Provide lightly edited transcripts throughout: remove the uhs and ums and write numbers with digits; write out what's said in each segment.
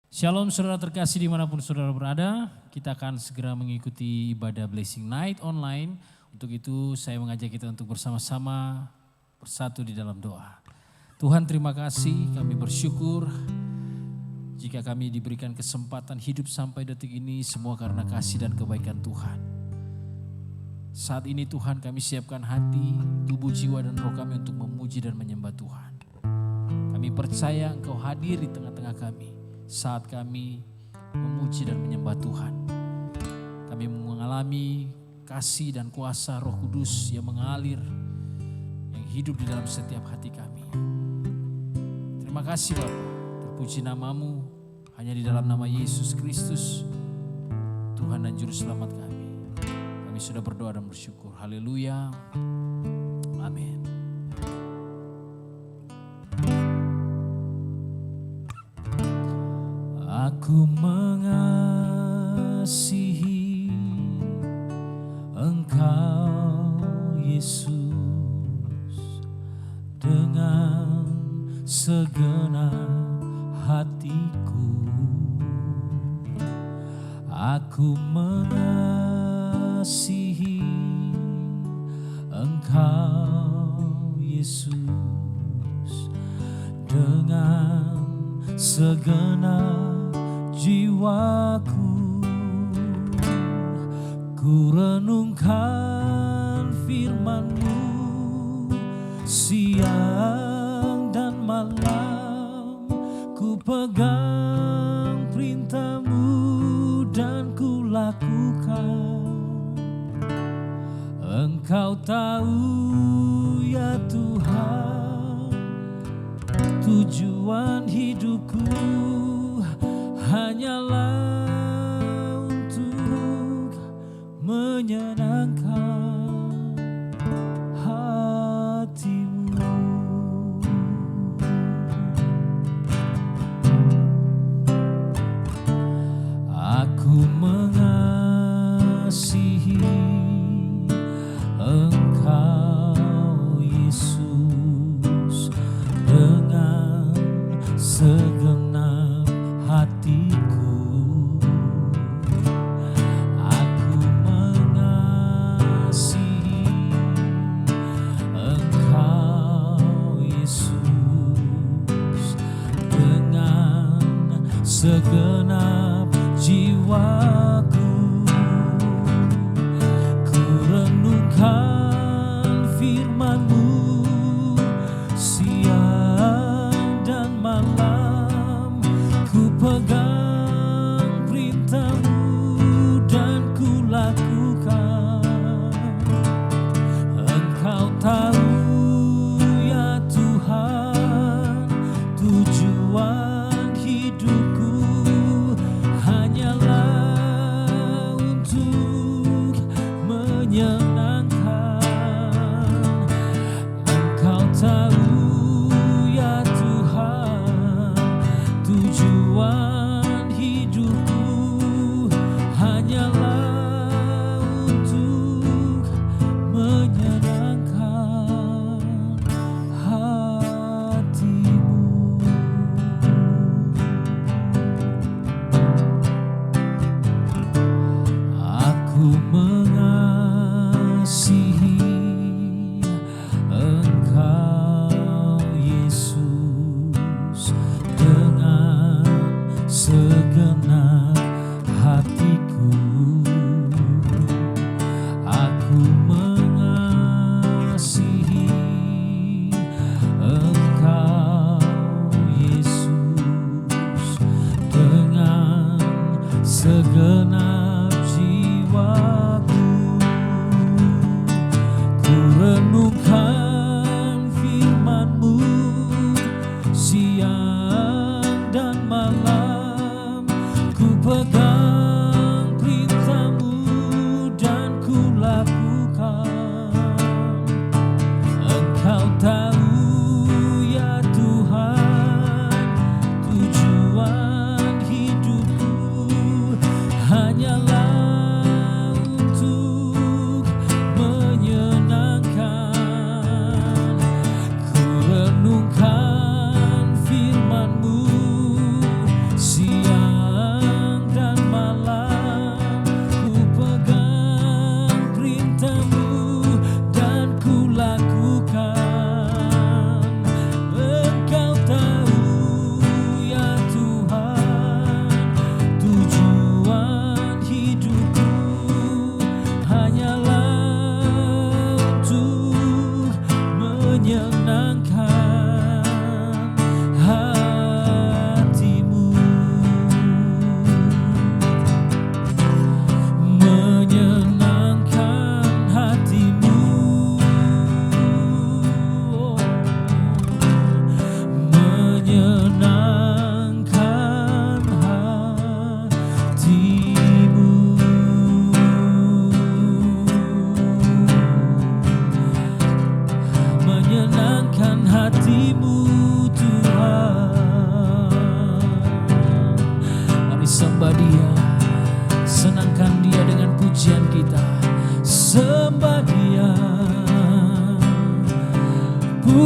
Shalom saudara terkasih dimanapun saudara berada, kita akan segera mengikuti ibadah Blessing Night online. Untuk itu saya mengajak kita untuk bersama-sama bersatu di dalam doa. Tuhan terima kasih, kami bersyukur jika kami diberikan kesempatan hidup sampai detik ini semua karena kasih dan kebaikan Tuhan. Saat ini Tuhan kami siapkan hati, tubuh, jiwa dan roh kami untuk memuji dan menyembah Tuhan. Kami percaya Engkau hadir di tengah-tengah kami. Saat kami memuji dan menyembah Tuhan, kami mengalami kasih dan kuasa Roh Kudus yang mengalir, yang hidup di dalam setiap hati kami. Terima kasih Bapa, terpuji namamu, hanya di dalam nama Yesus Kristus, Tuhan dan Juru Selamat kami. Kami sudah berdoa dan bersyukur. Haleluya. Amin. Aku mengasihi Engkau Yesus dengan segenap hatiku. Aku mengasihi Engkau Yesus dengan segenap jiwaku. Ku renungkan firman-Mu siang dan malam, ku pegang perintah-Mu dan ku lakukan. Engkau tahu ya Tuhan, tujuan hidupku hanyalah untuk menyenangkan hati-Mu. Aku mengasihi Engkau Yesus dengan segenap hatiku. Aku mengasihi Engkau Yesus dengan segenap jiwaku. Ku renungkan firman-Mu siang dan malam, ku pegang perintah-Mu dan ku lakukan. Engkau tahu ya Tuhan, tujuan hidupku hanyalah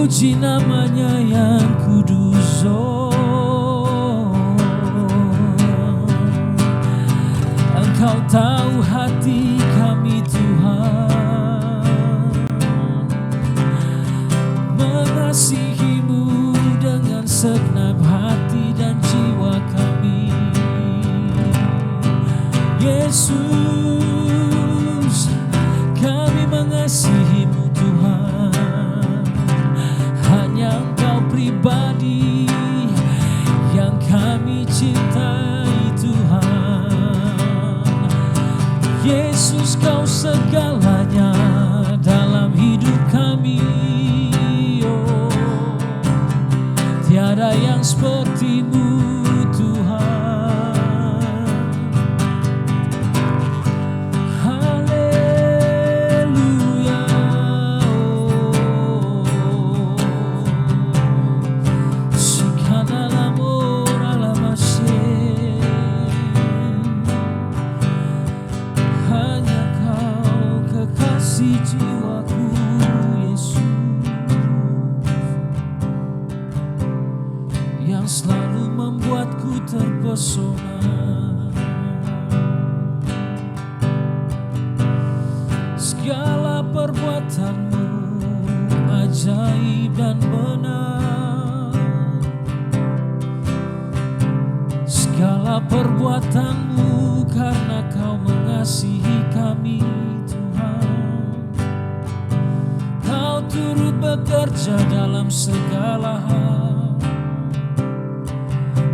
Puji namanya yang kudus, Engkau tahu hati kami Tuhan, mengasihi-Mu dengan segenap hati dan jiwa kami. Yesus, kami mengasihi-Mu Tuhan, hanya Engkau pribadi yang kami cintai Tuhan. Yesus, Kau segalanya dalam hidup kami, oh, tiada yang seperti-Mu Tuhan. Haleluya, oh, Sikadalam oralamase, hanya Kau kekasih jiwaku Yesus, yang selalu membuatku terpesona. Segala perbuatan-Mu ajaib dan benar, segala perbuatan-Mu karena Kau mengasihi kami Tuhan. Kau turut bekerja dalam segala hal,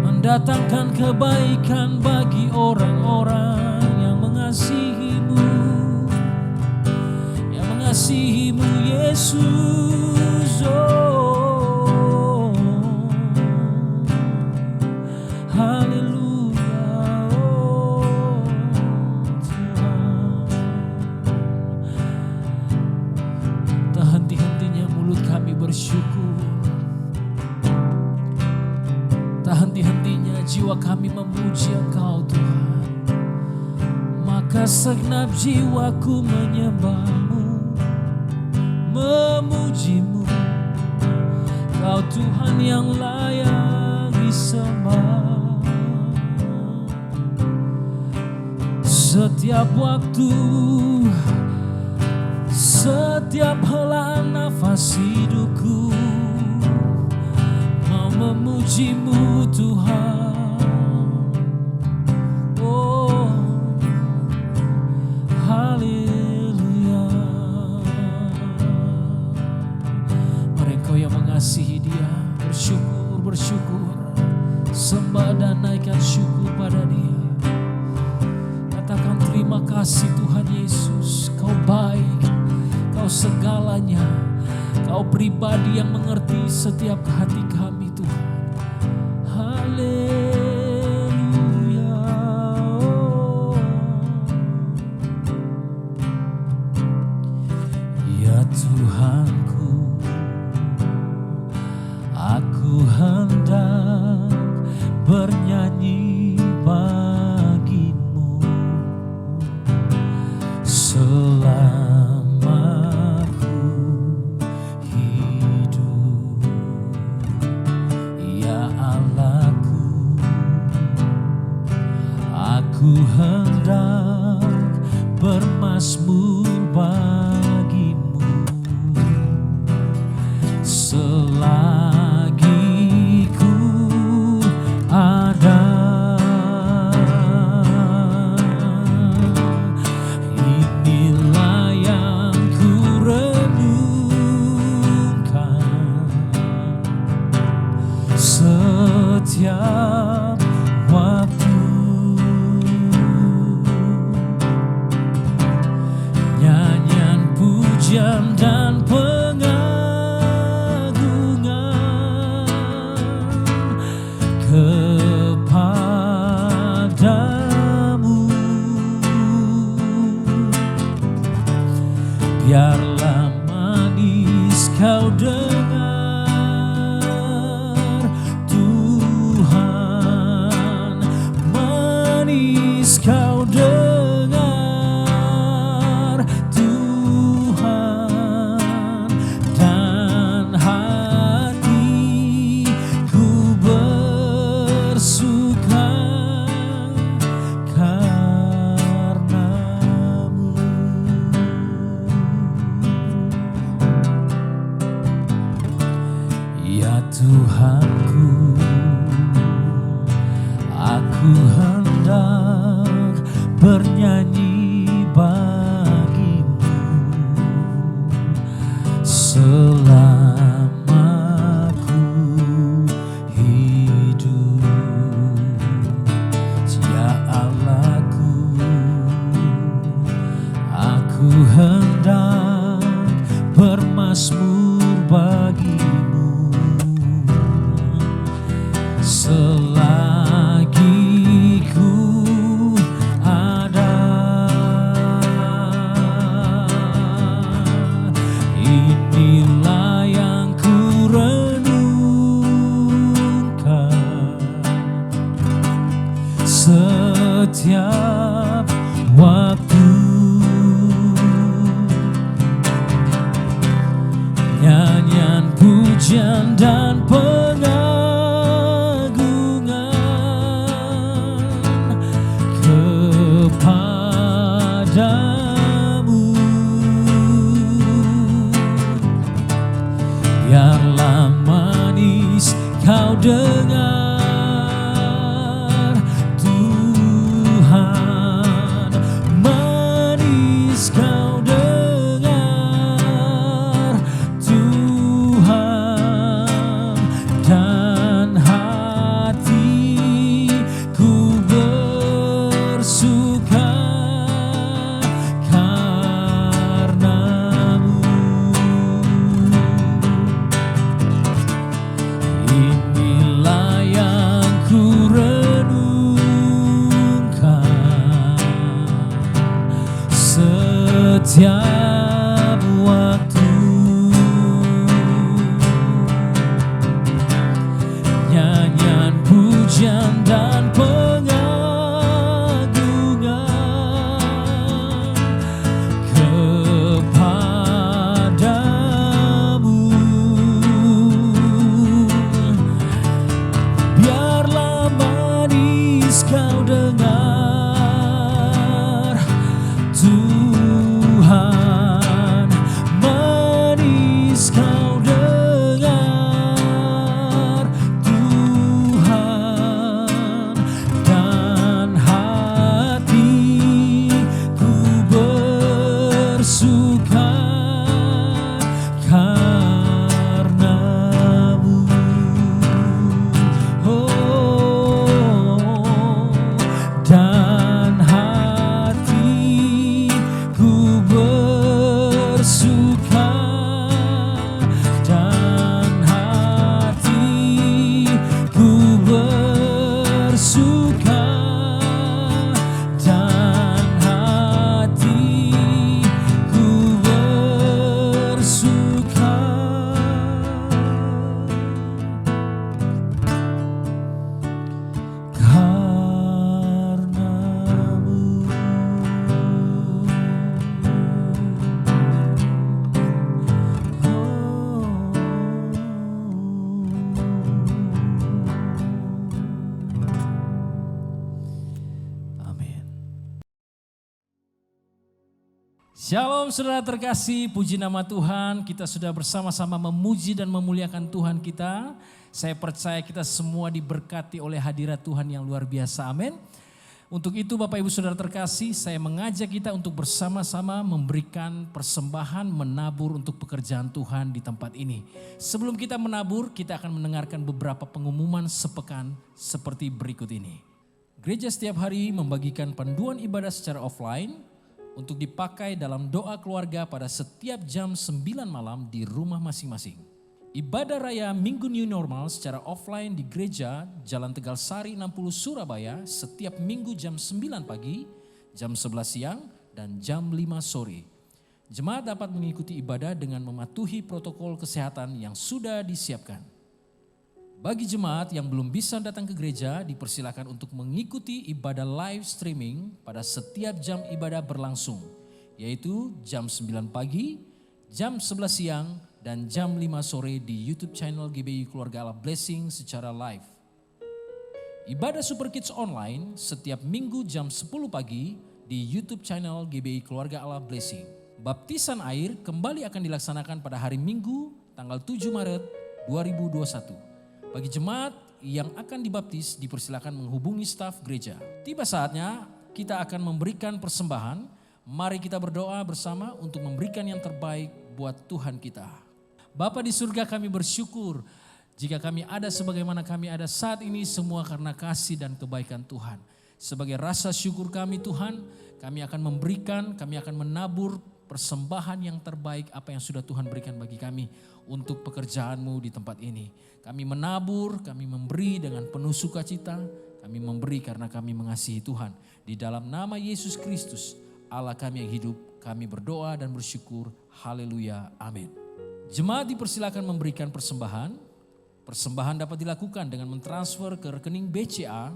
mendatangkan kebaikan bagi orang-orang yang mengasihi-Mu, yang mengasihi-Mu Yesus. Oh, haleluya, oh Tuhan. Tak henti-hentinya mulut kami bersyukur, tak henti-hentinya jiwa kami memuji Engkau Tuhan. Maka segenap jiwaku menyembah-Mu, memuji-Mu. Kau Tuhan yang layak disembah. Setiap waktu, setiap helaan nafas hidupku mau memuji-Mu Tuhan. Oh, haleluya. Mari Engkau yang mengasihi Dia bersyukur, bersyukur, sembah dan naikkan syukur pada Dia. Katakan terima kasih Tuhan Yesus, Kau baik, Kau segalanya, Kau pribadi yang mengerti setiap hati kami Tuhan. Haleluya, oh. Ya Tuhanku, aku hendak bernyanyi bagi-Mu selama ku hidup. Ya Allahku, aku hendak bermazmur bagi-Mu selagi ku ada. Inilah yang ku renungkan setiap waktu. Nyanyian pujian dan pengagungan kepadamu. Biarlah manis kau dengar Tuhan Tuhanku, aku hendak bernyanyi bagimu selama ku hidup. Ya Allahku, aku hendak bermazmur bagimu selagi ku ada. Inilah yang ku renungkan setiap waktu. Nyanyian pujian dan pengagungan kepadamu. Biarlah manis kau dengar, Tuhan, manis kau dengar, Tuhan, dan hatiku bersuka karenamu. Inilah yang ku renungkan setiap waktu. Nyanyian pujian dan pengagungan kepadamu. Biarlah manis kau dengar, Tuhan, manis kau dengar, Tuhan, dan hatiku bersuka karenamu. Dan hatiku bersuka, dan hatiku bersuka, dan hatiku bersuka. Shalom saudara terkasih, puji nama Tuhan, kita sudah bersama-sama memuji dan memuliakan Tuhan kita. Saya percaya kita semua diberkati oleh hadirat Tuhan yang luar biasa, amin. Untuk itu Bapak Ibu Saudara terkasih, saya mengajak kita untuk bersama-sama memberikan persembahan menabur untuk pekerjaan Tuhan di tempat ini. Sebelum kita menabur, kita akan mendengarkan beberapa pengumuman sepekan seperti berikut ini. Gereja setiap hari membagikan panduan ibadah secara offline untuk dipakai dalam doa keluarga pada setiap jam 9 malam di rumah masing-masing. Ibadah raya Minggu New Normal secara offline di gereja Jalan Tegal Sari 60 Surabaya setiap minggu jam 9 pagi, jam 11 siang, dan jam 5 sore. Jemaat dapat mengikuti ibadah dengan mematuhi protokol kesehatan yang sudah disiapkan. Bagi jemaat yang belum bisa datang ke gereja, dipersilakan untuk mengikuti ibadah live streaming pada setiap jam ibadah berlangsung, yaitu jam 9 pagi, jam 11 siang, dan jam 5 sore di YouTube channel GBI Keluarga Allah Blessing secara live. Ibadah Super Kids online setiap minggu jam 10 pagi di YouTube channel GBI Keluarga Allah Blessing. Baptisan air kembali akan dilaksanakan pada hari Minggu tanggal 7 Maret 2021. Bagi jemaat yang akan dibaptis dipersilakan menghubungi staf gereja. Tiba saatnya kita akan memberikan persembahan. Mari kita berdoa bersama untuk memberikan yang terbaik buat Tuhan kita. Bapa di surga, kami bersyukur jika kami ada sebagaimana kami ada saat ini semua karena kasih dan kebaikan Tuhan. Sebagai rasa syukur kami Tuhan, kami akan memberikan, kami akan menabur persembahan yang terbaik apa yang sudah Tuhan berikan bagi kami untuk pekerjaan-Mu di tempat ini. Kami menabur, kami memberi dengan penuh sukacita, kami memberi karena kami mengasihi Tuhan. Di dalam nama Yesus Kristus, Allah kami yang hidup, kami berdoa dan bersyukur. Haleluya, amin. Jemaat dipersilakan memberikan persembahan. Persembahan dapat dilakukan dengan mentransfer ke rekening BCA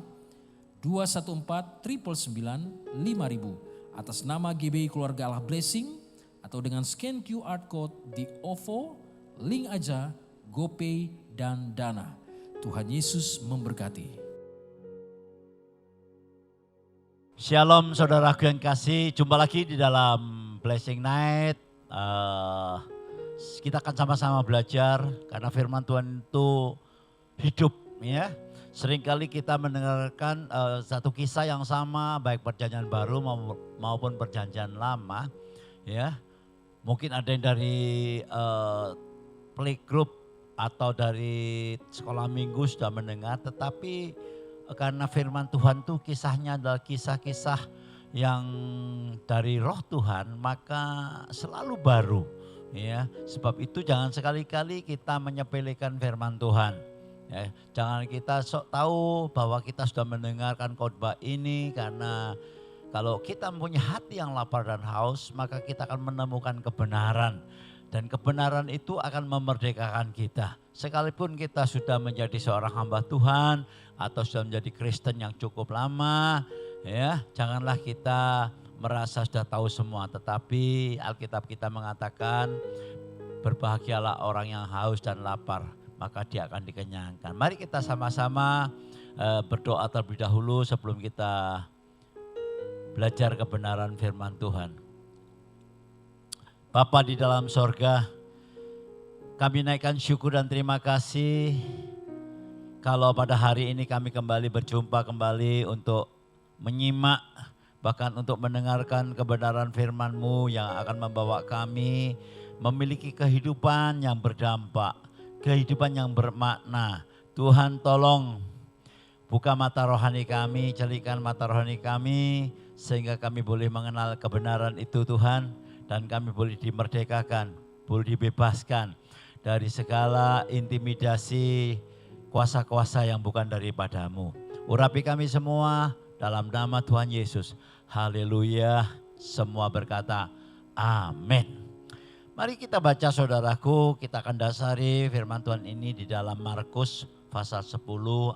214 999 5000 atas nama GBI Keluarga Allah Blessing, atau dengan scan QR Code di OVO, link aja, GoPay, dan Dana. Tuhan Yesus memberkati. Shalom saudaraku yang kasih, jumpa lagi di dalam Blessing Night. Kita akan sama-sama belajar karena firman Tuhan itu hidup ya. Seringkali kita mendengarkan satu kisah yang sama baik perjanjian baru maupun perjanjian lama ya. Mungkin ada yang dari playgroup atau dari sekolah minggu sudah mendengar, tetapi karena firman Tuhan tuh kisahnya adalah kisah-kisah yang dari roh Tuhan, maka selalu baru ya. Sebab itu jangan sekali-kali kita menyepelekan firman Tuhan ya. Jangan kita sok tahu bahwa kita sudah mendengarkan khotbah ini, karena kalau kita mempunyai hati yang lapar dan haus, maka kita akan menemukan kebenaran. Dan kebenaran itu akan memerdekakan kita. Sekalipun kita sudah menjadi seorang hamba Tuhan atau sudah menjadi Kristen yang cukup lama, ya, janganlah kita merasa sudah tahu semua. Tetapi Alkitab kita mengatakan, berbahagialah orang yang haus dan lapar, maka dia akan dikenyangkan. Mari kita sama-sama berdoa terlebih dahulu sebelum kita belajar kebenaran firman Tuhan. Bapa di dalam sorga, kami naikkan syukur dan terima kasih kalau pada hari ini kami kembali berjumpa kembali untuk menyimak, bahkan untuk mendengarkan kebenaran firman-Mu yang akan membawa kami memiliki kehidupan yang berdampak, kehidupan yang bermakna. Tuhan tolong buka mata rohani kami, celikkan mata rohani kami sehingga kami boleh mengenal kebenaran itu Tuhan. Dan kami boleh dimerdekakan, boleh dibebaskan dari segala intimidasi kuasa-kuasa yang bukan daripada-Mu. Urapi kami semua dalam nama Tuhan Yesus. Haleluya. Semua berkata amin. Mari kita baca saudaraku, kita akan dasari firman Tuhan ini di dalam Markus pasal 10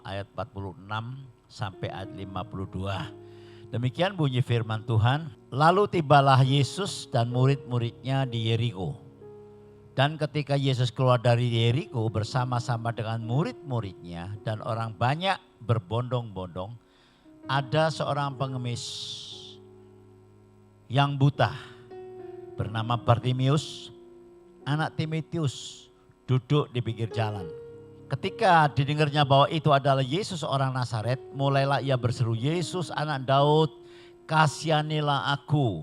ayat 46 sampai ayat 52. Demikian bunyi firman Tuhan. Lalu tibalah Yesus dan murid-muridnya di Yeriko. Dan ketika Yesus keluar dari Yeriko bersama-sama dengan murid-muridnya dan orang banyak berbondong-bondong, ada seorang pengemis yang buta bernama Bartimius, anak Timotius, duduk di pinggir jalan. Ketika didengarnya bahwa itu adalah Yesus orang Nazaret, mulailah ia berseru, Yesus anak Daud, kasihanilah aku.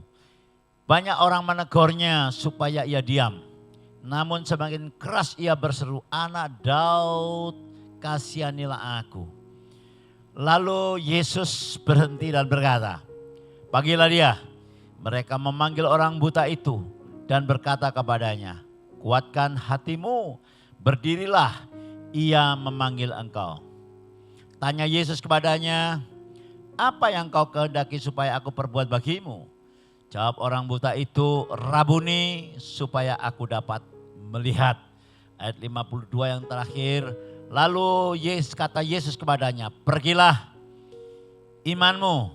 Banyak orang menegurnya supaya ia diam. Namun semakin keras ia berseru, anak Daud, kasihanilah aku. Lalu Yesus berhenti dan berkata, panggillah dia. Mereka memanggil orang buta itu dan berkata kepadanya, kuatkan hatimu, berdirilah. Ia memanggil engkau. Tanya Yesus kepadanya, apa yang kau kehendaki supaya aku perbuat bagimu? Jawab orang buta itu, Rabuni, supaya aku dapat melihat. Ayat 52 yang terakhir. Lalu kata Yesus kepadanya, pergilah, imanmu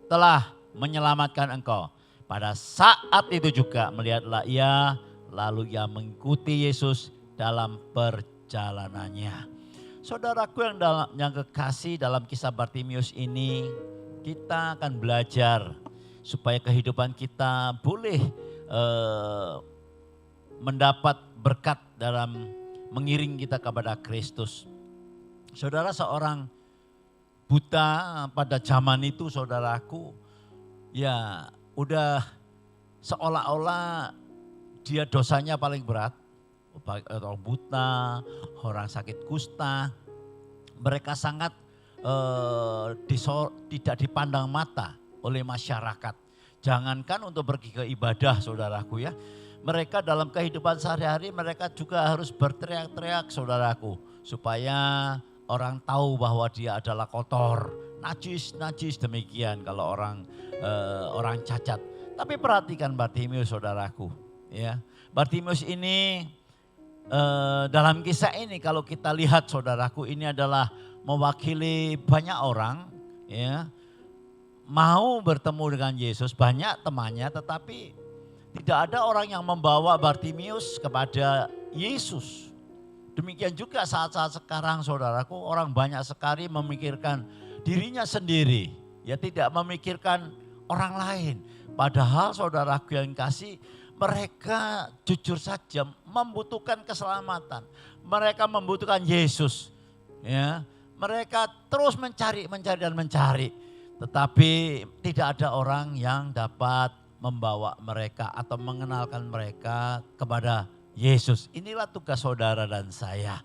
telah menyelamatkan engkau. Pada saat itu juga melihatlah ia, lalu ia mengikuti Yesus dalam perjalanannya. Saudaraku yang kekasih, dalam kisah Bartimius ini kita akan belajar supaya kehidupan kita boleh mendapat berkat dalam mengiring kita kepada Kristus. Saudara, seorang buta pada zaman itu saudaraku, ya udah seolah-olah dia dosanya paling berat. Orang buta, orang sakit kusta, mereka sangat tidak dipandang mata oleh masyarakat. Jangankan untuk pergi ke ibadah saudaraku ya. Mereka dalam kehidupan sehari-hari mereka juga harus berteriak-teriak saudaraku. Supaya orang tahu bahwa dia adalah kotor, najis demikian kalau orang cacat. Tapi perhatikan Bartimeus saudaraku ya. Bartimeus ini dalam kisah ini kalau kita lihat saudaraku, ini adalah mewakili banyak orang ya, mau bertemu dengan Yesus, banyak temannya, tetapi tidak ada orang yang membawa Bartimeus kepada Yesus. Demikian juga saat-saat sekarang saudaraku, orang banyak sekali memikirkan dirinya sendiri, ya tidak memikirkan orang lain. Padahal saudaraku yang kasih, mereka jujur saja membutuhkan keselamatan. Mereka membutuhkan Yesus. Ya, mereka terus mencari dan mencari. Tetapi tidak ada orang yang dapat membawa mereka atau mengenalkan mereka kepada Yesus. Inilah tugas saudara dan saya.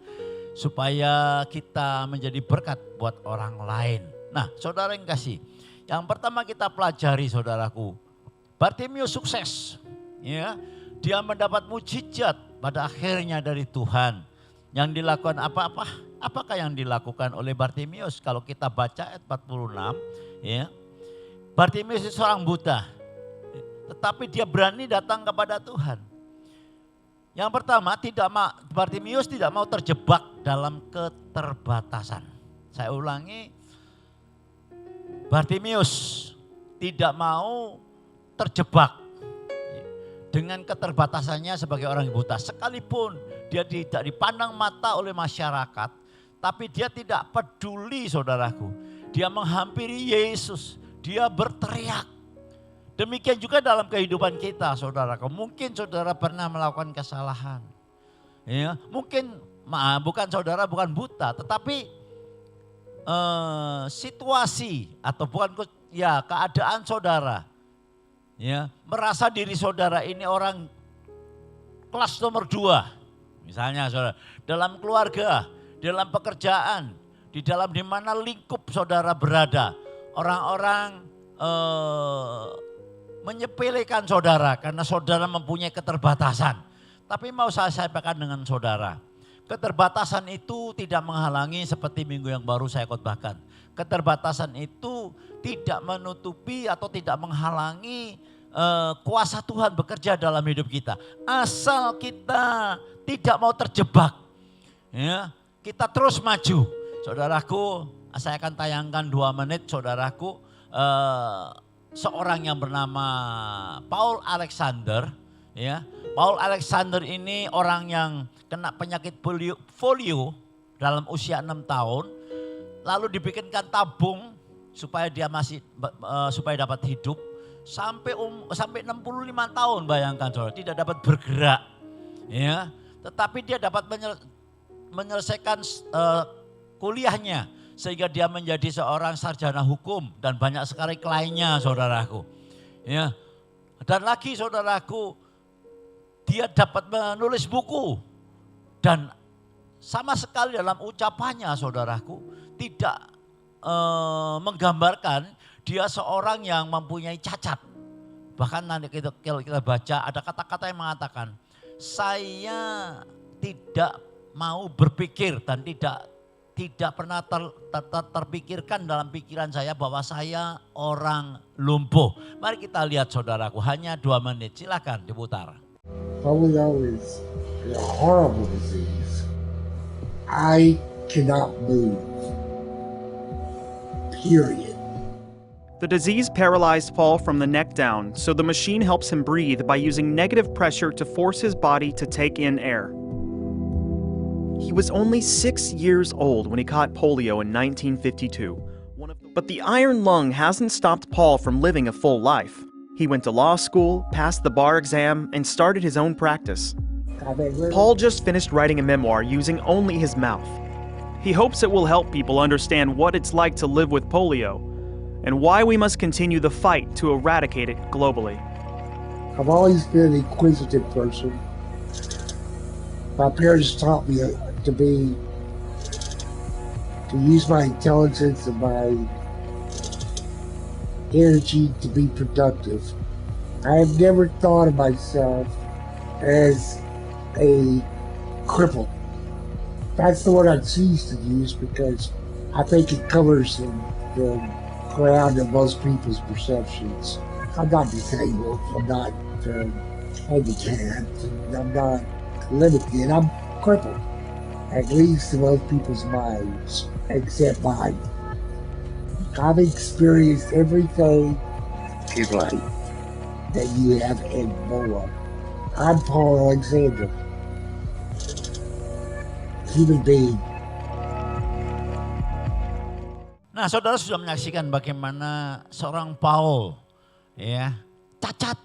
Supaya kita menjadi berkat buat orang lain. Nah saudara yang kasih, yang pertama kita pelajari saudaraku, Bartimeus sukses. Ya, dia mendapat mujizat pada akhirnya dari Tuhan. Yang dilakukan apakah yang dilakukan oleh Bartimeus? Kalau kita baca ayat 46, ya. Bartimeus itu seorang buta, tetapi dia berani datang kepada Tuhan. Yang pertama, Bartimeus tidak mau terjebak dalam keterbatasan. Saya ulangi, Bartimeus tidak mau terjebak dengan keterbatasannya sebagai orang buta. Sekalipun dia tidak dipandang mata oleh masyarakat, tapi dia tidak peduli saudaraku. Dia menghampiri Yesus, dia berteriak. Demikian juga dalam kehidupan kita saudaraku. Mungkin saudara pernah melakukan kesalahan. Ya, mungkin bukan buta, tetapi situasi atau keadaan saudara. Ya, merasa diri saudara ini orang kelas nomor 2. Misalnya saudara, dalam keluarga, dalam pekerjaan, di mana lingkup saudara berada. Orang-orang menyepelekan saudara karena saudara mempunyai keterbatasan. Tapi mau saya sampaikan dengan saudara, keterbatasan itu tidak menghalangi seperti minggu yang baru saya khotbahkan. Keterbatasan itu tidak menutupi atau tidak menghalangi kuasa Tuhan bekerja dalam hidup kita. Asal kita tidak mau terjebak, ya, kita terus maju. Saudaraku, saya akan tayangkan 2 menit saudaraku. Seorang yang bernama Paul Alexander, ya. Paul Alexander ini orang yang kena penyakit polio dalam usia 6 tahun. Lalu dibikinkan tabung supaya dia supaya dapat hidup sampai 65 tahun, bayangkan saudara, tidak dapat bergerak. Ya, tetapi dia dapat menyelesaikan kuliahnya sehingga dia menjadi seorang sarjana hukum dan banyak sekali lainnya saudaraku. Ya. Dan lagi saudaraku, dia dapat menulis buku dan sama sekali dalam ucapannya saudaraku tidak menggambarkan dia seorang yang mempunyai cacat. Bahkan nanti kalau kita baca ada kata-kata yang mengatakan, saya tidak mau berpikir dan tidak pernah terpikirkan dalam pikiran saya bahwa saya orang lumpuh. Mari kita lihat saudaraku, hanya 2 menit, silakan diputar. Polio is a horrible disease. I cannot move. Period. The disease paralyzed Paul from the neck down, so the machine helps him breathe by using negative pressure to force his body to take in air. He was only 6 years old when he caught polio in 1952. But the iron lung hasn't stopped Paul from living a full life. He went to law school, passed the bar exam, and started his own practice. Paul just finished writing a memoir using only his mouth. He hopes it will help people understand what it's like to live with polio and why we must continue the fight to eradicate it globally. I've always been an inquisitive person. My parents taught me to use my intelligence and my energy to be productive. I have never thought of myself as a cripple. That's the word I choose to use because I think it covers the ground of most people's perceptions. I'm not disabled, I'm not handicapped, I'm not limited, I'm crippled. At least in most people's minds, except mine. I've experienced everything in life that you have and more. I'm Paul Alexander. Human being. Nah, saudara sudah menyaksikan bagaimana seorang Paul ya cacat,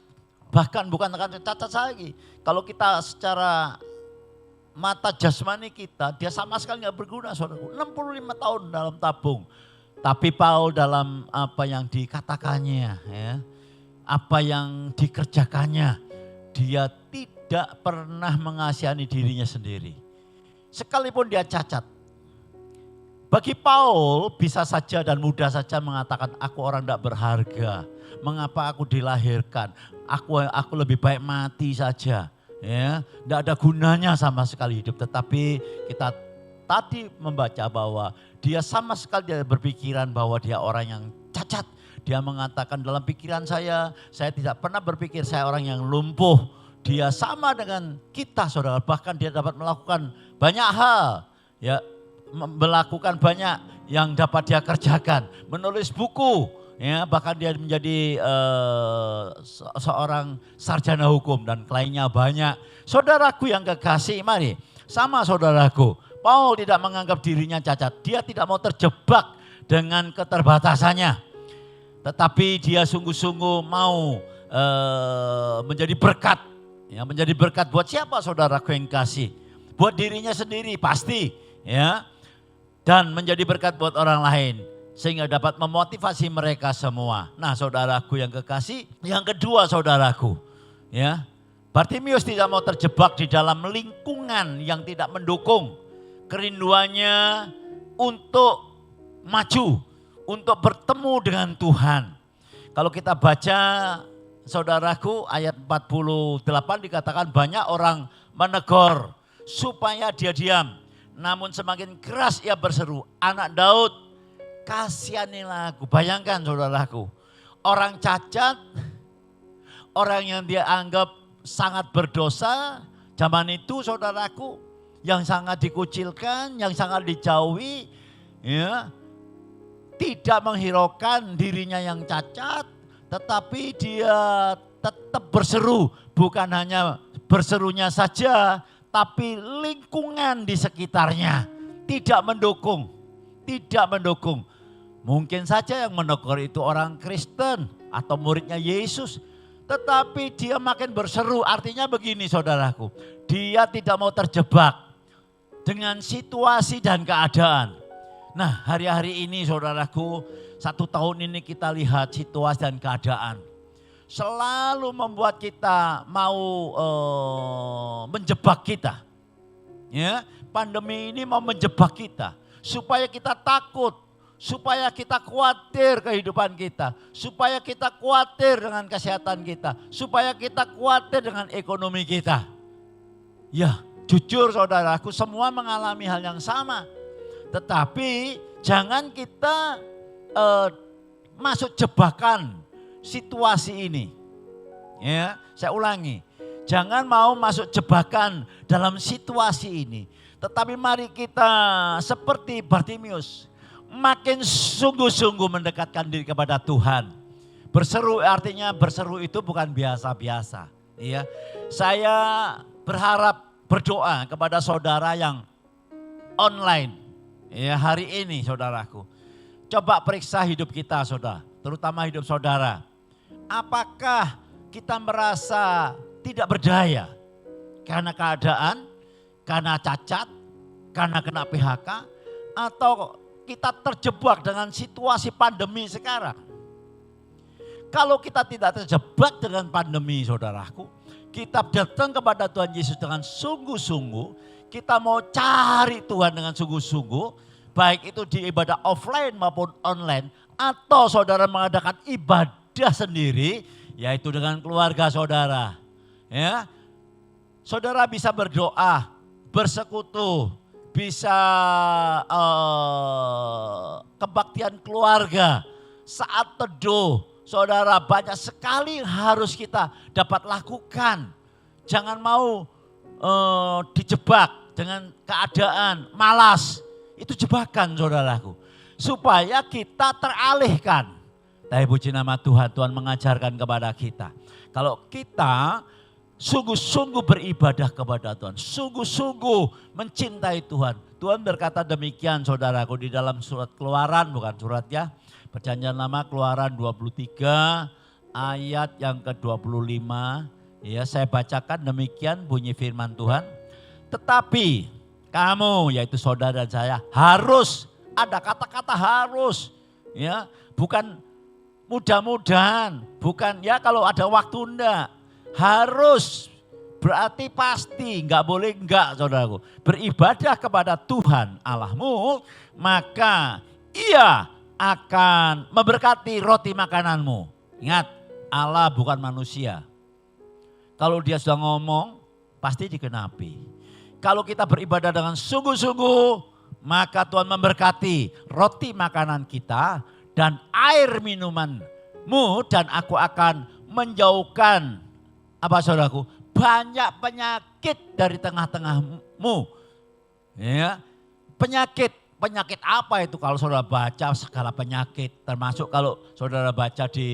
bahkan bukan cacat lagi. Kalau kita secara mata jasmani kita, dia sama sekali nggak berguna, saudaraku. 65 tahun dalam tabung. Tapi Paul dalam apa yang dikatakannya, ya, apa yang dikerjakannya, dia tidak pernah mengasihani dirinya sendiri. Sekalipun dia cacat. Bagi Paul bisa saja dan mudah saja mengatakan, aku orang tidak berharga. Mengapa aku dilahirkan? Aku lebih baik mati saja. Ya, tidak ada gunanya sama sekali hidup. Tetapi kita tadi membaca bahwa dia sama sekali tidak berpikiran bahwa dia orang yang cacat. Dia mengatakan dalam pikiran saya tidak pernah berpikir saya orang yang lumpuh. Dia sama dengan kita, saudara. Bahkan dia dapat melakukan banyak hal. Ya, melakukan banyak yang dapat dia kerjakan. Menulis buku. Ya, bahkan dia menjadi seorang sarjana hukum dan lainnya banyak. Saudaraku yang kekasih, mari sama saudaraku. Paul tidak menganggap dirinya cacat. Dia tidak mau terjebak dengan keterbatasannya. Tetapi dia sungguh-sungguh mau menjadi berkat. Ya, menjadi berkat buat siapa saudaraku yang kasih? Buat dirinya sendiri pasti. Ya, dan menjadi berkat buat orang lain. Sehingga dapat memotivasi mereka semua. Nah saudaraku yang kekasih, yang kedua saudaraku. Ya, Bartimius tidak mau terjebak di dalam lingkungan yang tidak mendukung. Kerinduannya untuk maju, untuk bertemu dengan Tuhan. Kalau kita baca saudaraku ayat 48 dikatakan banyak orang menegur supaya dia diam. Namun semakin keras ia berseru, anak Daud kasihanilah aku. Bayangkan saudaraku, orang cacat, orang yang dia anggap sangat berdosa zaman itu saudaraku, yang sangat dikucilkan, yang sangat dijauhi, ya, tidak menghiraukan dirinya yang cacat, tetapi dia tetap berseru, bukan hanya berserunya saja, tapi lingkungan di sekitarnya tidak mendukung, tidak mendukung. Mungkin saja yang menegur itu orang Kristen atau muridnya Yesus, tetapi dia makin berseru. Artinya begini saudaraku, dia tidak mau terjebak dengan situasi dan keadaan. Nah hari-hari ini saudaraku, 1 tahun ini kita lihat situasi dan keadaan selalu membuat kita mau menjebak kita. Ya, pandemi ini mau menjebak kita supaya kita takut, supaya kita khawatir kehidupan kita, supaya kita khawatir dengan kesehatan kita, supaya kita khawatir dengan ekonomi kita. Ya, jujur saudaraku, semua mengalami hal yang sama. Tetapi jangan kita masuk jebakan situasi ini. Ya, saya ulangi. Jangan mau masuk jebakan dalam situasi ini. Tetapi mari kita seperti Bartimius, makin sungguh-sungguh mendekatkan diri kepada Tuhan. Berseru artinya berseru itu bukan biasa-biasa. Ya, saya berharap berdoa kepada saudara yang online. Ya, hari ini saudaraku. Coba periksa hidup kita saudara, terutama hidup saudara. Apakah kita merasa tidak berdaya karena keadaan, karena cacat, karena kena PHK, Atau kita terjebak dengan situasi pandemi sekarang. Kalau kita tidak terjebak dengan pandemi, saudaraku, kita datang kepada Tuhan Yesus dengan sungguh-sungguh, kita mau cari Tuhan dengan sungguh-sungguh, baik itu di ibadah offline maupun online, atau saudara mengadakan ibadah sendiri, yaitu dengan keluarga saudara. Ya, saudara bisa berdoa, bersekutu, bisa kebaktian keluarga, saat teduh. Saudara, banyak sekali yang harus kita dapat lakukan. Jangan mau dijebak dengan keadaan malas. Itu jebakan, saudaraku. Supaya kita teralihkan. Tapi puji nama Tuhan, Tuhan mengajarkan kepada kita. Kalau kita sungguh-sungguh beribadah kepada Tuhan, sungguh-sungguh mencintai Tuhan. Tuhan berkata demikian, saudaraku, di dalam surat Keluaran, bukan surat ya, Perjanjian Lama, Keluaran 23 ayat yang ke-25. Ya, saya bacakan demikian bunyi firman Tuhan. Tetapi kamu, yaitu saudara dan saya, harus, ada kata-kata harus, ya, bukan mudah-mudahan, bukan ya kalau ada waktu enggak. Harus, berarti pasti, enggak boleh enggak, saudaraku. Beribadah kepada Tuhan Allahmu, maka Ia akan memberkati roti makananmu. Ingat, Allah bukan manusia. Kalau Dia sudah ngomong, pasti dikenapi. Kalau kita beribadah dengan sungguh-sungguh, maka Tuhan memberkati roti makanan kita dan air minumanmu, dan aku akan menjauhkan, apa saudaraku, banyak penyakit dari tengah-tengahmu. Ya, penyakit apa itu? Kalau saudara baca segala penyakit, termasuk kalau saudara baca di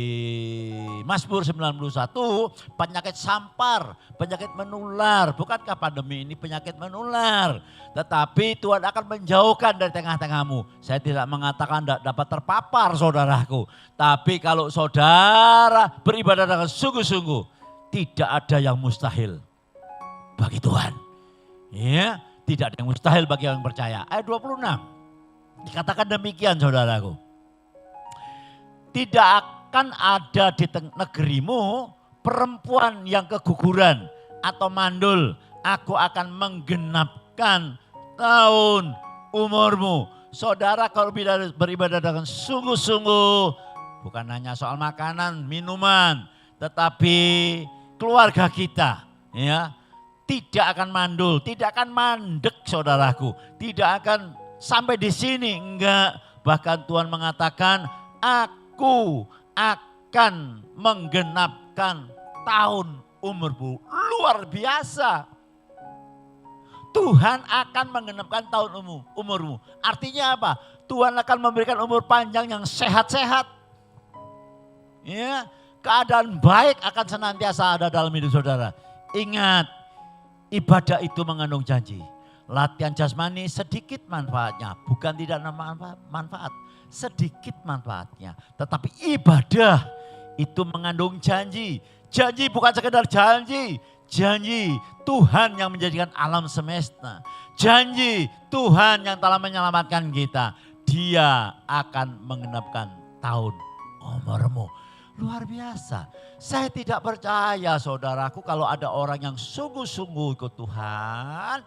Mazmur 91, penyakit sampar, penyakit menular. Bukankah pandemi ini penyakit menular? Tetapi Tuhan akan menjauhkan dari tengah-tengahmu. Saya tidak mengatakan tidak dapat terpapar, saudaraku. Tapi kalau saudara beribadah dengan sungguh-sungguh, tidak ada yang mustahil bagi Tuhan. Ya, tidak ada yang mustahil bagi yang percaya. Ayat 26. Dikatakan demikian, saudaraku. Tidak akan ada di negerimu perempuan yang keguguran atau mandul. Aku akan menggenapkan tahun umurmu. Saudara, kalau beribadah dengan sungguh-sungguh, bukan hanya soal makanan, minuman, tetapi keluarga kita, ya, tidak akan mandul, tidak akan mandek, saudaraku, tidak akan sampai di sini, enggak. Bahkan Tuhan mengatakan, aku akan menggenapkan tahun umurmu. Luar biasa. Tuhan akan menggenapkan tahun umurmu. Artinya apa? Tuhan akan memberikan umur panjang yang sehat-sehat. Ya, keadaan baik akan senantiasa ada dalam hidup saudara. Ingat, ibadah itu mengandung janji. Latihan jasmani sedikit manfaatnya, bukan tidak manfaat, sedikit manfaatnya. Tetapi ibadah itu mengandung janji. Janji bukan sekedar janji, janji Tuhan yang menjadikan alam semesta. Janji Tuhan yang telah menyelamatkan kita. Dia akan menggenapkan tahun umurmu. Luar biasa. Saya tidak percaya, saudaraku, kalau ada orang yang sungguh-sungguh ikut Tuhan,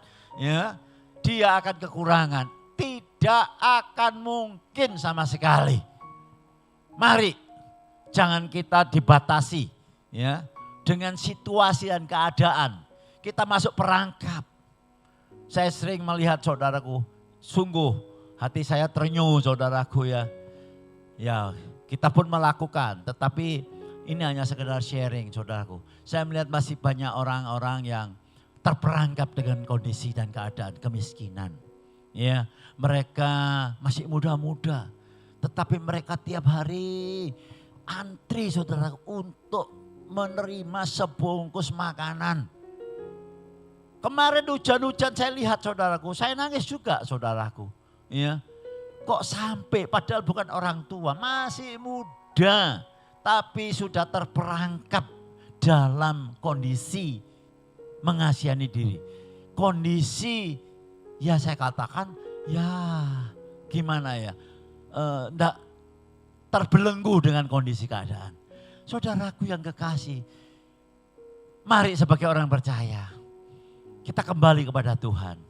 ya, dia akan kekurangan. Tidak akan mungkin sama sekali. Mari, jangan kita dibatasi, ya, dengan situasi dan keadaan. Kita masuk perangkap. Saya sering melihat, saudaraku, sungguh hati saya terenyuh, saudaraku, ya. Ya, kita pun melakukan, tetapi ini hanya sekedar sharing, saudaraku. Saya melihat masih banyak orang-orang yang terperangkap dengan kondisi dan keadaan kemiskinan. Ya, mereka masih muda-muda, tetapi mereka tiap hari antri, saudara, untuk menerima sebungkus makanan. Kemarin hujan-hujan saya lihat, saudaraku, saya nangis juga, saudaraku. Ya, kok sampai padahal bukan orang tua, masih muda, tapi sudah terperangkap dalam kondisi mengasihani diri. Kondisi, ya saya katakan, ya gimana ya, enggak terbelenggu dengan kondisi keadaan. Saudaraku yang kekasih, mari sebagai orang percaya, kita kembali kepada Tuhan.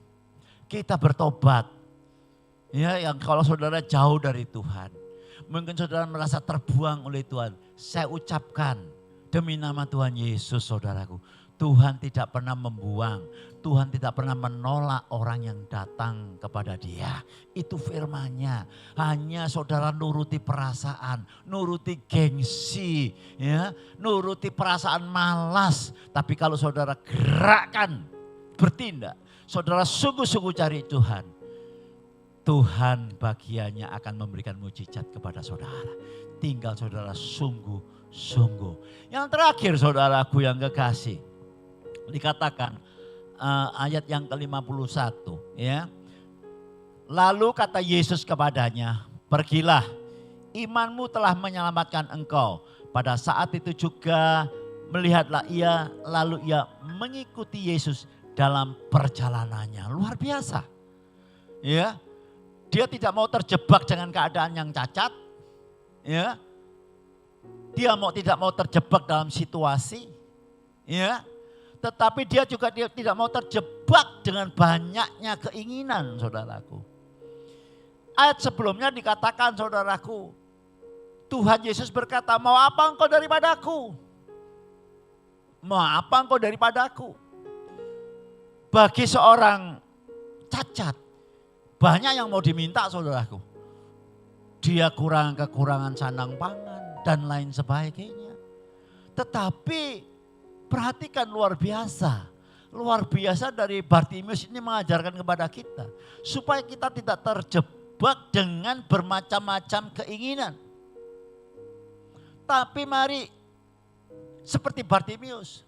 Kita bertobat. Ya, yang kalau saudara jauh dari Tuhan, mungkin saudara merasa terbuang oleh Tuhan. Saya ucapkan demi nama Tuhan Yesus, saudaraku, Tuhan tidak pernah membuang, Tuhan tidak pernah menolak orang yang datang kepada Dia. Itu firman-Nya. Hanya saudara nuruti perasaan, nuruti gengsi, ya, nuruti perasaan malas. Tapi kalau saudara gerakkan, bertindak, saudara sungguh-sungguh cari Tuhan, Tuhan bagiannya akan memberikan mujizat kepada saudara. Tinggal saudara sungguh-sungguh. Yang terakhir saudaraku yang kekasih, dikatakan ayat yang ke-51 ya. Lalu kata Yesus kepadanya, pergilah, imanmu telah menyelamatkan engkau. Pada saat itu juga melihatlah ia, lalu ia mengikuti Yesus dalam perjalanannya. Luar biasa. Ya. Dia tidak mau terjebak dengan keadaan yang cacat. Ya. Dia tidak mau terjebak dalam situasi. Ya. Tetapi dia juga tidak mau terjebak dengan banyaknya keinginan, saudaraku. Ayat sebelumnya dikatakan, saudaraku, Tuhan Yesus berkata, mau apa engkau daripadaku? Mau apa engkau daripadaku? Bagi seorang cacat, banyak yang mau diminta, saudaraku. Dia kekurangan sandang pangan dan lain sebagainya. Tetapi perhatikan luar biasa. Luar biasa dari Bartimius ini mengajarkan kepada kita. Supaya kita tidak terjebak dengan bermacam-macam keinginan. Tapi mari seperti Bartimius.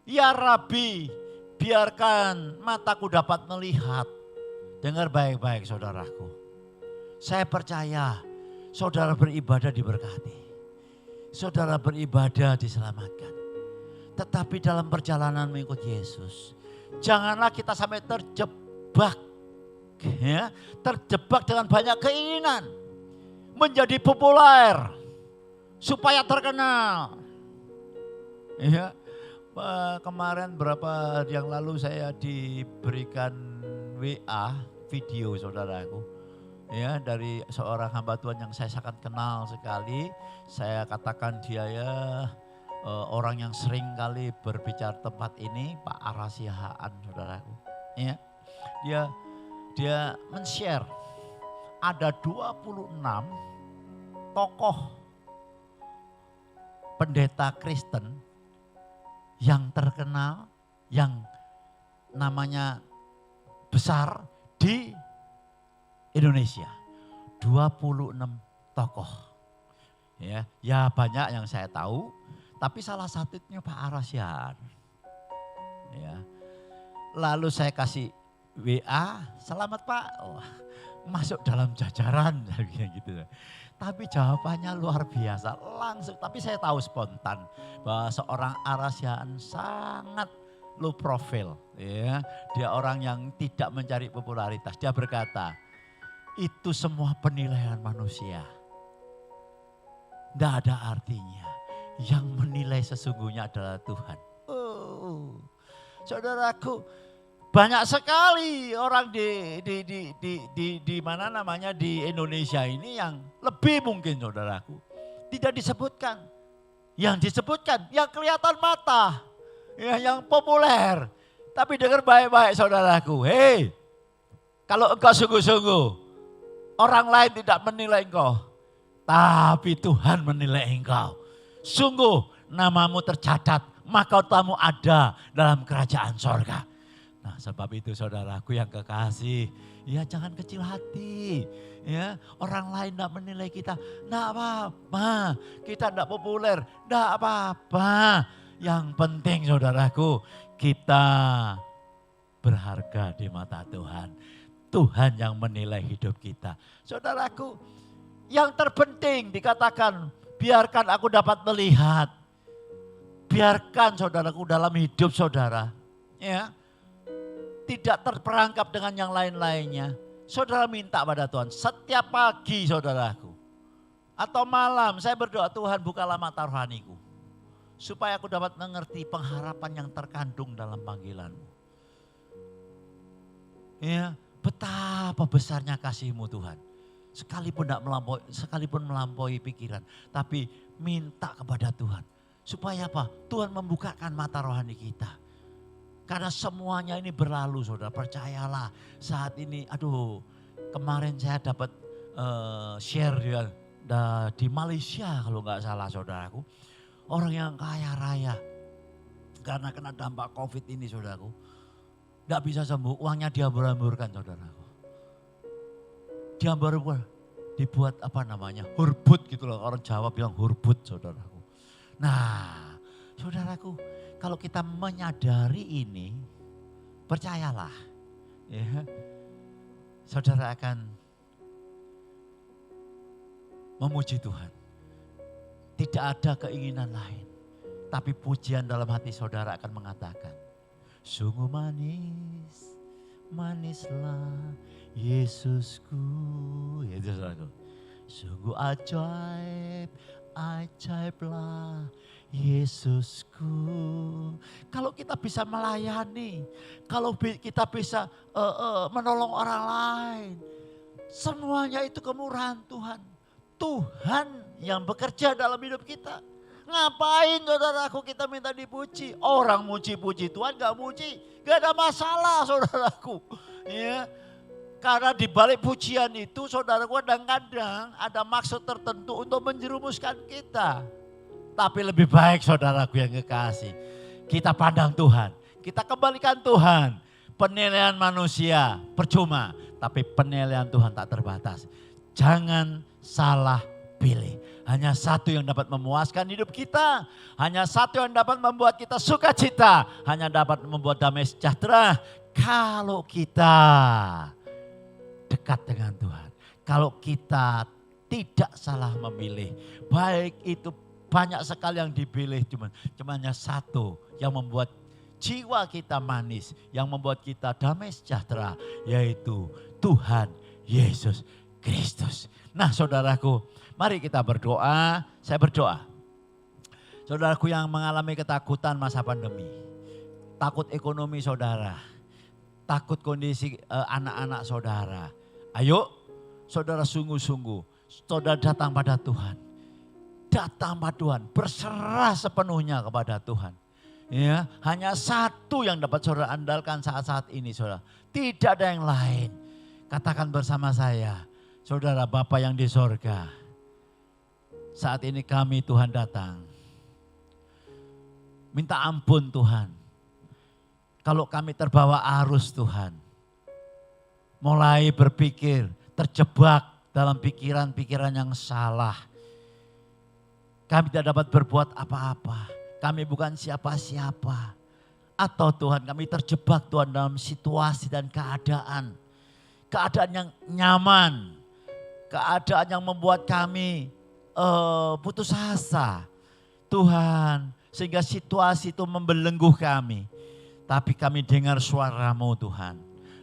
Ya Rabi, biarkan mataku dapat melihat. Dengar baik-baik saudaraku. Saya percaya saudara beribadah diberkati. Saudara beribadah diselamatkan. Tetapi dalam perjalanan mengikut Yesus, janganlah kita sampai terjebak. Ya, terjebak dengan banyak keinginan. Menjadi populer. Supaya terkenal. Ya, kemarin berapa hari yang lalu saya diberikan WA video saudaraku. Ya, dari seorang hamba Tuhan yang saya sangat kenal sekali. Saya katakan dia ya orang yang sering kali berbicara tempat ini, Pak Arasihaan saudaraku. Ya, dia men-share ada 26 tokoh pendeta Kristen yang terkenal, yang namanya besar di Indonesia. 26 tokoh. Ya banyak yang saya tahu, tapi salah satunya Pak Arasian. Ya. Lalu saya kasih WA, selamat Pak. Oh, masuk dalam jajaran gitu. Tapi jawabannya luar biasa, langsung. Tapi saya tahu spontan bahwa seorang Arasian sangat low profile. Ya. Dia orang yang tidak mencari popularitas. Dia berkata, itu semua penilaian manusia. Tidak ada artinya. Yang menilai sesungguhnya adalah Tuhan. Oh, saudaraku, banyak sekali orang di mana namanya di Indonesia ini yang lebih mungkin saudaraku tidak disebutkan. Yang disebutkan yang kelihatan mata, ya, yang populer. Tapi dengar baik-baik saudaraku, hei, kalau engkau sungguh-sungguh, orang lain tidak menilai engkau, tapi Tuhan menilai engkau. Sungguh namamu tercatat, mahkotamu ada dalam kerajaan sorga. Nah, sebab itu saudaraku yang kekasih, ya jangan kecil hati. Ya, orang lain tidak menilai kita, tidak apa-apa. Kita tidak populer, tidak apa-apa. Yang penting saudaraku, kita berharga di mata Tuhan. Tuhan yang menilai hidup kita. Saudaraku, yang terpenting dikatakan, biarkan aku dapat melihat. Biarkan saudaraku dalam hidup saudara, ya, tidak terperangkap dengan yang lain-lainnya. Saudara minta pada Tuhan setiap pagi saudaraku. Atau malam saya berdoa, Tuhan bukalah mata rohaniku. Supaya aku dapat mengerti pengharapan yang terkandung dalam panggilanmu. Ya, betapa besarnya kasih-Mu Tuhan. Sekalipun melampaui pikiran. Tapi minta kepada Tuhan. Supaya apa? Tuhan membukakan mata rohani kita. Karena semuanya ini berlalu saudara, percayalah. Saat ini, kemarin saya dapat share di Malaysia kalau nggak salah saudaraku. Orang yang kaya raya. Karena kena dampak COVID ini saudaraku. Nggak bisa sembuh, uangnya diambur-amburkan saudaraku. Diambur-ambur, dibuat hurbut gitu loh. Orang Jawa bilang hurbut saudaraku. Nah saudaraku, kalau kita menyadari ini, percayalah, ya, saudara akan memuji Tuhan. Tidak ada keinginan lain, tapi pujian dalam hati saudara akan mengatakan, sungguh manis, manislah Yesusku, ya itu saudaraku. Sungguh ajaib, ajaiblah Yesusku. Kalau kita bisa melayani, kalau kita bisa menolong orang lain, semuanya itu kemurahan Tuhan. Tuhan yang bekerja dalam hidup kita. Ngapain saudaraku kita minta dipuji? Orang muji-puji Tuhan gak muji, gak ada masalah saudaraku. Ya, karena di balik pujian itu saudaraku kadang-kadang ada maksud tertentu untuk menjerumuskan kita. Tapi lebih baik saudaraku yang kekasih, kita pandang Tuhan, kita kembalikan Tuhan. Penilaian manusia percuma, tapi penilaian Tuhan tak terbatas. Jangan salah pilih. Hanya satu yang dapat memuaskan hidup kita. Hanya satu yang dapat membuat kita sukacita. Hanya dapat membuat damai sejahtera. Kalau kita dekat dengan Tuhan. Kalau kita tidak salah memilih. Baik itu banyak sekali yang dipilih, cuma hanya satu yang membuat jiwa kita manis, yang membuat kita damai sejahtera, yaitu Tuhan Yesus Kristus. Nah saudaraku, mari kita berdoa. Saya berdoa. Saudaraku yang mengalami ketakutan masa pandemi, takut ekonomi saudara, takut kondisi anak-anak saudara. Ayo saudara sungguh-sungguh, saudara datang pada Tuhan. Datang pada Tuhan, berserah sepenuhnya kepada Tuhan. Ya, hanya satu yang dapat saudara andalkan saat-saat ini saudara. Tidak ada yang lain. Katakan bersama saya, saudara Bapa yang di sorga. Saat ini kami Tuhan datang. Minta ampun Tuhan. Kalau kami terbawa arus Tuhan. Mulai berpikir, terjebak dalam pikiran-pikiran yang salah. Kami tidak dapat berbuat apa-apa. Kami bukan siapa-siapa. Atau Tuhan kami terjebak Tuhan dalam situasi dan keadaan. Keadaan yang nyaman. Keadaan yang membuat kami putus asa. Tuhan, sehingga situasi itu membelenggu kami. Tapi kami dengar suara-Mu Tuhan.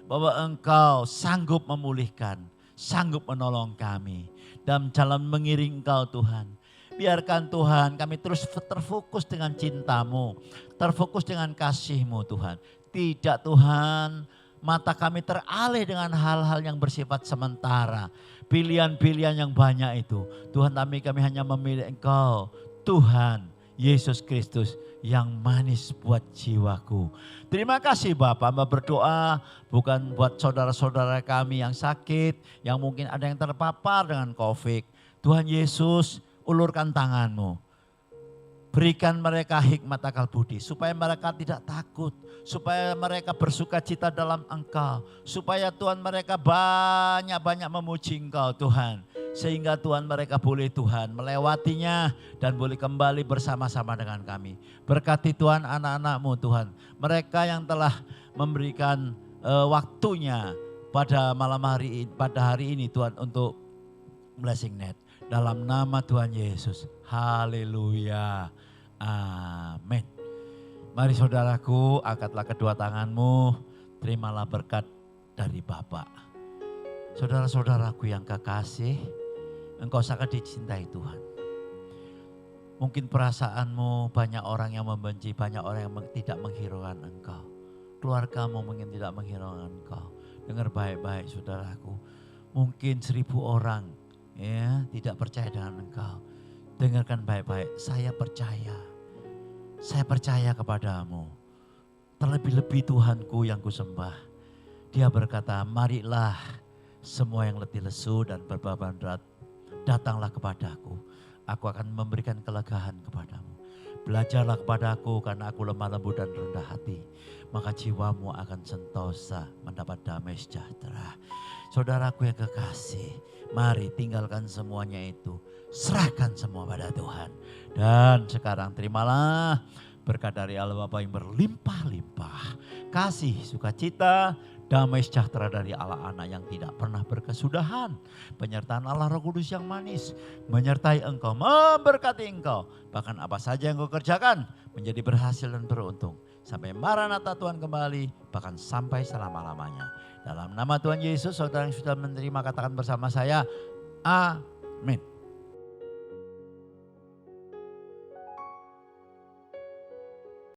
Bahwa Engkau sanggup memulihkan. Sanggup menolong kami. Dalam jalan mengiring Engkau Tuhan. Biarkan Tuhan kami terus terfokus dengan cinta-Mu. Terfokus dengan kasih-Mu Tuhan. Tidak Tuhan, mata kami teralih dengan hal-hal yang bersifat sementara. Pilihan-pilihan yang banyak itu. Tuhan kami hanya memilih Engkau. Tuhan Yesus Kristus yang manis buat jiwaku. Terima kasih Bapak, Mbak berdoa bukan buat saudara-saudara kami yang sakit. Yang mungkin ada yang terpapar dengan COVID. Tuhan Yesus, ulurkan tangan-Mu. Berikan mereka hikmat akal budi. Supaya mereka tidak takut. Supaya mereka bersuka cita dalam Engkau. Supaya Tuhan mereka banyak-banyak memuji Engkau Tuhan. Sehingga Tuhan mereka boleh Tuhan melewatinya. Dan boleh kembali bersama-sama dengan kami. Berkati Tuhan anak-anak-Mu Tuhan. Mereka yang telah memberikan waktunya pada malam hari, pada hari ini Tuhan untuk Blessing Net. Dalam nama Tuhan Yesus. Haleluya. Amin. Mari saudaraku, angkatlah kedua tanganmu. Terimalah berkat dari Bapa. Saudara-saudaraku yang kekasih, engkau sangat dicintai Tuhan. Mungkin perasaanmu banyak orang yang membenci, banyak orang yang tidak menghiraukan engkau. Keluargamu mungkin tidak menghiraukan engkau. Dengar baik-baik saudaraku. Mungkin 1000 orang ya tidak percaya dengan engkau. Dengarkan baik-baik, saya percaya. Saya percaya kepadamu. Terlebih-lebih Tuhanku yang kusembah. Dia berkata, marilah semua yang letih lesu dan berbeban berat, datanglah kepadaku. Aku akan memberikan kelegaan kepadamu. Belajarlah kepadaku karena aku lemah lembut dan rendah hati. Maka jiwamu akan sentosa mendapat damai sejahtera. Saudaraku yang kekasih, mari tinggalkan semuanya itu. Serahkan semua pada Tuhan. Dan sekarang terimalah berkat dari Allah Bapa yang berlimpah-limpah. Kasih, sukacita, damai sejahtera dari Allah Anak yang tidak pernah berkesudahan. Penyertaan Allah Roh Kudus yang manis menyertai engkau, memberkati engkau. Bahkan apa saja yang kau kerjakan menjadi berhasil dan beruntung. Sampai Maranatha Tuhan kembali, bahkan sampai selama-lamanya. Dalam nama Tuhan Yesus, saudara yang sudah menerima katakan bersama saya, amin.